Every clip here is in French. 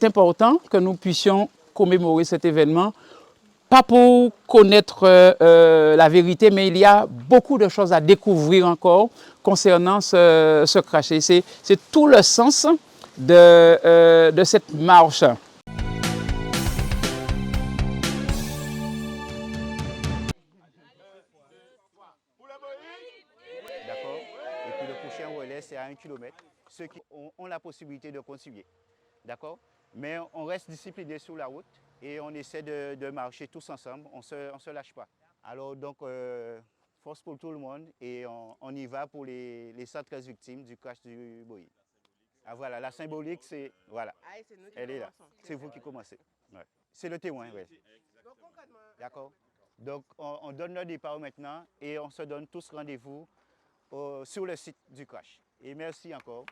c'est important que nous puissions commémorer cet événement, pas pour connaître la vérité, mais il y a beaucoup de choses à découvrir encore concernant ce crash. Et c'est tout le sens de cette marche. D'accord. Et puis le prochain relais, c'est à 1 km. Ceux qui ont la possibilité de continuer. D'accord. Mais on reste discipliné sur la route et on essaie de marcher tous ensemble. On se lâche pas. Alors donc, force pour tout le monde et on y va pour les 113 victimes du crash du Boeing. Ah voilà, la symbolique, c'est... Voilà, elle est là. C'est vous qui commencez. Ouais. C'est le témoin, oui. D'accord. Donc on donne le départ maintenant et on se donne tous rendez-vous sur le site du crash. Et merci encore.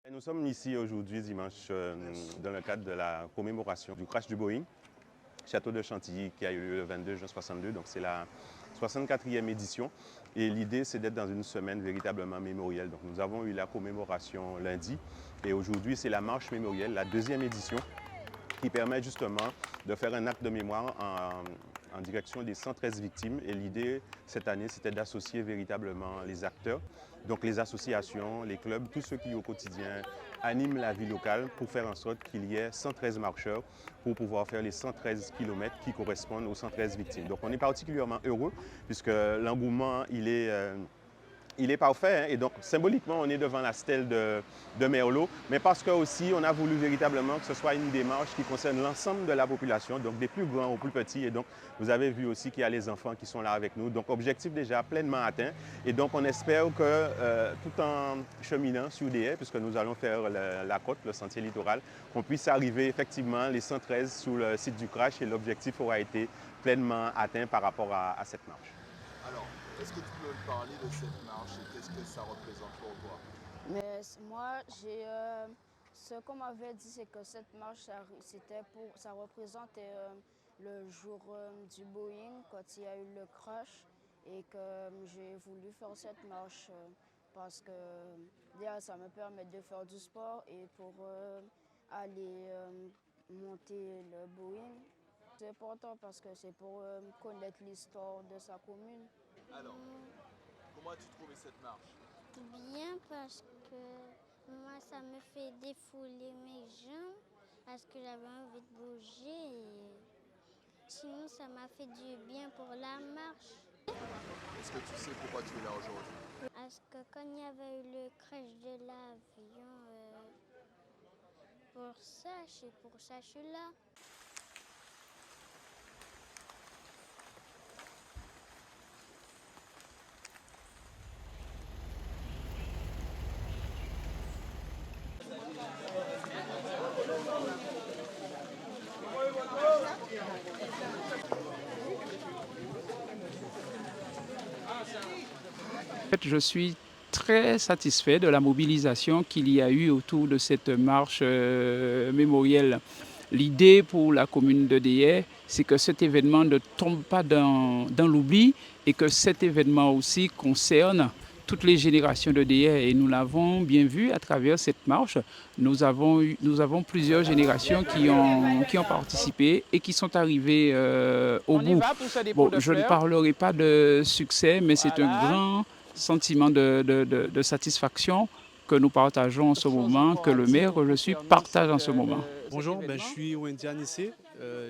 Nous sommes ici aujourd'hui, dimanche, dans le cadre de la commémoration du crash du Boeing, Château de Chantilly, qui a eu lieu le 22 juin 62. Donc c'est la 64e édition. Et l'idée, c'est d'être dans une semaine véritablement mémorielle. Donc nous avons eu la commémoration lundi. Et aujourd'hui, c'est la marche mémorielle, la 2e édition, qui permet justement de faire un acte de mémoire en direction des 113 victimes. Et l'idée, cette année, c'était d'associer véritablement les acteurs, donc les associations, les clubs, tous ceux qui au quotidien animent la vie locale pour faire en sorte qu'il y ait 113 marcheurs pour pouvoir faire les 113 km qui correspondent aux 113 victimes. Donc on est particulièrement heureux puisque l'engouement, il est parfait, hein, et donc symboliquement on est devant la stèle de Merlot, mais parce que aussi on a voulu véritablement que ce soit une démarche qui concerne l'ensemble de la population, donc des plus grands aux plus petits, et donc vous avez vu aussi qu'il y a les enfants qui sont là avec nous, donc objectif déjà pleinement atteint, et donc on espère que tout en cheminant sur des haies, puisque nous allons faire la côte, le sentier littoral, qu'on puisse arriver effectivement les 113 sur le site du crash, et l'objectif aura été pleinement atteint par rapport à cette marche. Alors, est-ce que tu peux me parler de cette marche et qu'est-ce que ça représente pour toi? Mais moi, ce qu'on m'avait dit, c'est que cette marche, ça représentait le jour du Boeing, quand il y a eu le crash, et que j'ai voulu faire cette marche parce que déjà, ça me permet de faire du sport et pour aller monter le Boeing. C'est important parce que c'est pour connaître l'histoire de sa commune. Alors, comment as-tu trouvé cette marche? Bien, parce que moi, ça me fait défouler mes jambes parce que j'avais envie de bouger. Et sinon, ça m'a fait du bien pour la marche. Est-ce que tu sais pourquoi tu es là aujourd'hui? Parce que quand il y avait eu le crash de l'avion, c'est pour ça que je suis là. Je suis très satisfait de la mobilisation qu'il y a eu autour de cette marche mémorielle. L'idée pour la commune de Déhais, c'est que cet événement ne tombe pas dans l'oubli et que cet événement aussi concerne toutes les générations de Déhais. Et nous l'avons bien vu à travers cette marche. Nous avons plusieurs générations qui ont participé et qui sont arrivées au bout. Bon, je ne parlerai pas de succès, mais c'est un grand sentiment de satisfaction que nous partageons en ce moment, que le maire que je suis partage en ce moment. Bonjour, je suis Wendy Anissé,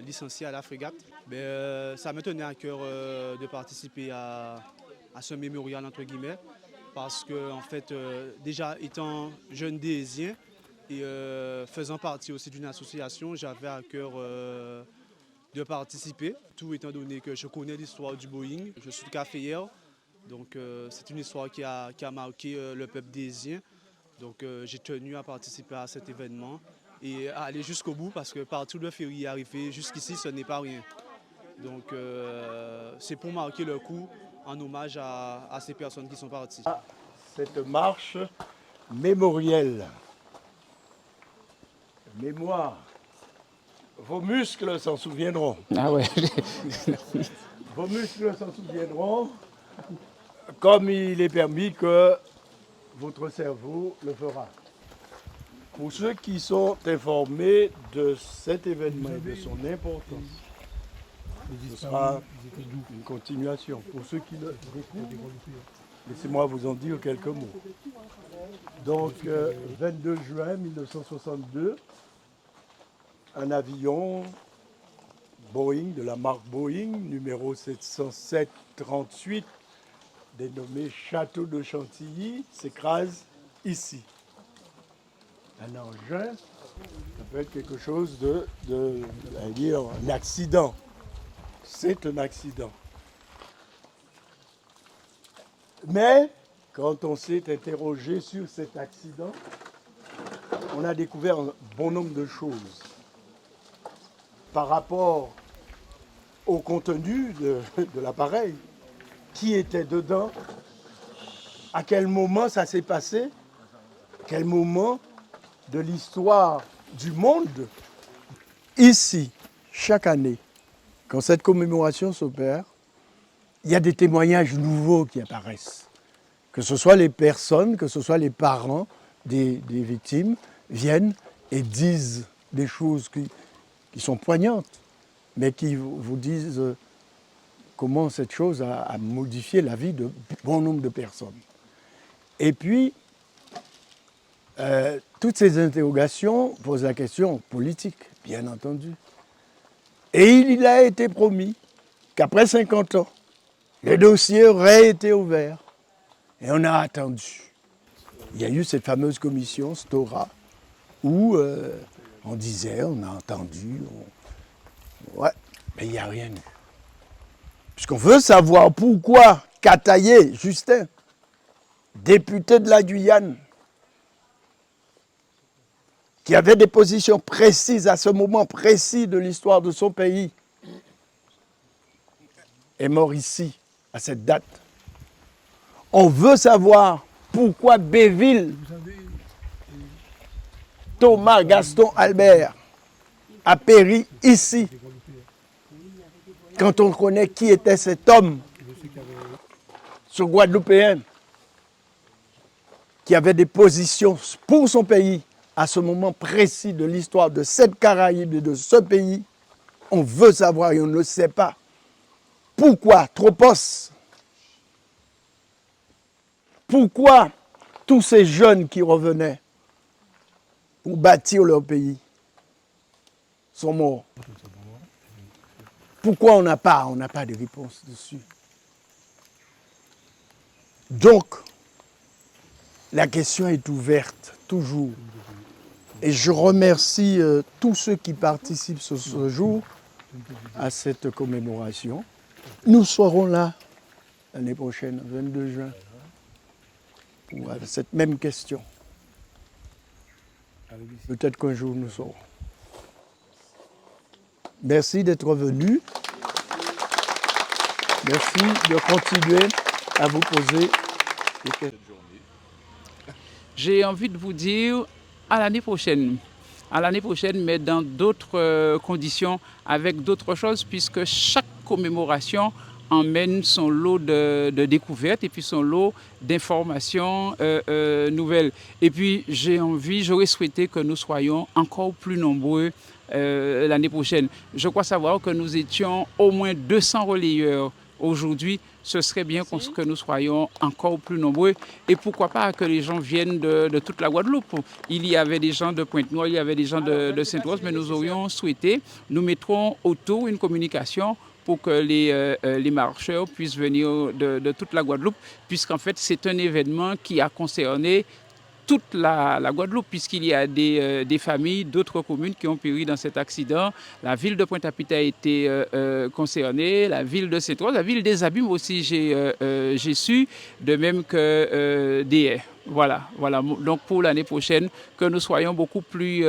licencié à la Frégate. Ça me tenait à cœur de participer à ce mémorial, entre guillemets, parce que, en fait, déjà étant jeune déhésien et faisant partie aussi d'une association, j'avais à cœur de participer, tout étant donné que je connais l'histoire du Boeing. Je suis caféière, donc c'est une histoire qui a marqué le peuple déhésien. Donc j'ai tenu à participer à cet événement et à aller jusqu'au bout parce que partout le ferry est arrivé jusqu'ici, ce n'est pas rien. Donc c'est pour marquer le coup en hommage à ces personnes qui sont parties. Cette marche mémorielle, mémoire, vos muscles s'en souviendront. Ah ouais. Vos muscles s'en souviendront, comme il est permis que votre cerveau le fera. Pour ceux qui sont informés de cet événement et de son importance, ce sera une continuation. Pour ceux qui le découvrent, laissez-moi vous en dire quelques mots. Donc, 22 juin 1962, un avion Boeing, de la marque Boeing, numéro 707-38, dénommé Château de Chantilly, s'écrase ici. Un engin, ça peut être quelque chose un accident. C'est un accident. Mais, quand on s'est interrogé sur cet accident, on a découvert un bon nombre de choses par rapport au contenu de l'appareil. Qui était dedans? À quel moment ça s'est passé? Quel moment de l'histoire du monde? Ici, chaque année, quand cette commémoration s'opère, il y a des témoignages nouveaux qui apparaissent. Que ce soit les personnes, que ce soit les parents des victimes, viennent et disent des choses qui sont poignantes, mais qui vous disent comment cette chose a modifié la vie de bon nombre de personnes. Et puis, toutes ces interrogations posent la question politique, bien entendu. Et il a été promis qu'après 50 ans, le dossier aurait été ouvert. Et on a attendu. Il y a eu cette fameuse commission Stora, où on disait, on a entendu, ouais, mais il n'y a rien eu. Puisqu'on veut savoir pourquoi Kataye, Justin, député de la Guyane, qui avait des positions précises à ce moment précis de l'histoire de son pays, est mort ici, à cette date. On veut savoir pourquoi Béville, Thomas Gaston Albert, a péri ici, quand on connaît qui était cet homme, ce Guadeloupéen, qui avait des positions pour son pays à ce moment précis de l'histoire de cette Caraïbe et de ce pays. On veut savoir et on ne sait pas. Pourquoi Tropos? Pourquoi tous ces jeunes qui revenaient pour bâtir leur pays sont morts? Pourquoi on n'a pas de réponse dessus? Donc, la question est ouverte, toujours. Et je remercie tous ceux qui participent ce jour à cette commémoration. Nous serons là l'année prochaine, 22 juin, pour cette même question. Peut-être qu'un jour nous serons. Merci d'être venus. Merci de continuer à vous poser des questions. J'ai envie de vous dire à l'année prochaine. À l'année prochaine, mais dans d'autres conditions, avec d'autres choses, puisque chaque commémoration emmène son lot de découvertes et puis son lot d'informations nouvelles. Et puis j'aurais souhaité que nous soyons encore plus nombreux l'année prochaine. Je crois savoir que nous étions au moins 200 relayeurs aujourd'hui. Ce serait bien que nous soyons encore plus nombreux. Et pourquoi pas que les gens viennent de toute la Guadeloupe. Il y avait des gens de Pointe-Noire, il y avait des gens de Sainte-Rose, mais nous aurions souhaité, nous mettrons autour une communication pour que les marcheurs puissent venir de toute la Guadeloupe, puisqu'en fait c'est un événement qui a concerné toute la Guadeloupe, puisqu'il y a des familles d'autres communes qui ont péri dans cet accident. La ville de Pointe-à-Pitre a été concernée, la ville de Sainte-Rose, la ville des Abîmes aussi, j'ai su, de même que Déhay. Voilà. Donc pour l'année prochaine, que nous soyons beaucoup plus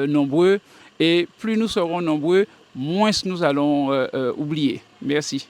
nombreux, et plus nous serons nombreux, moins nous allons oublier. Merci.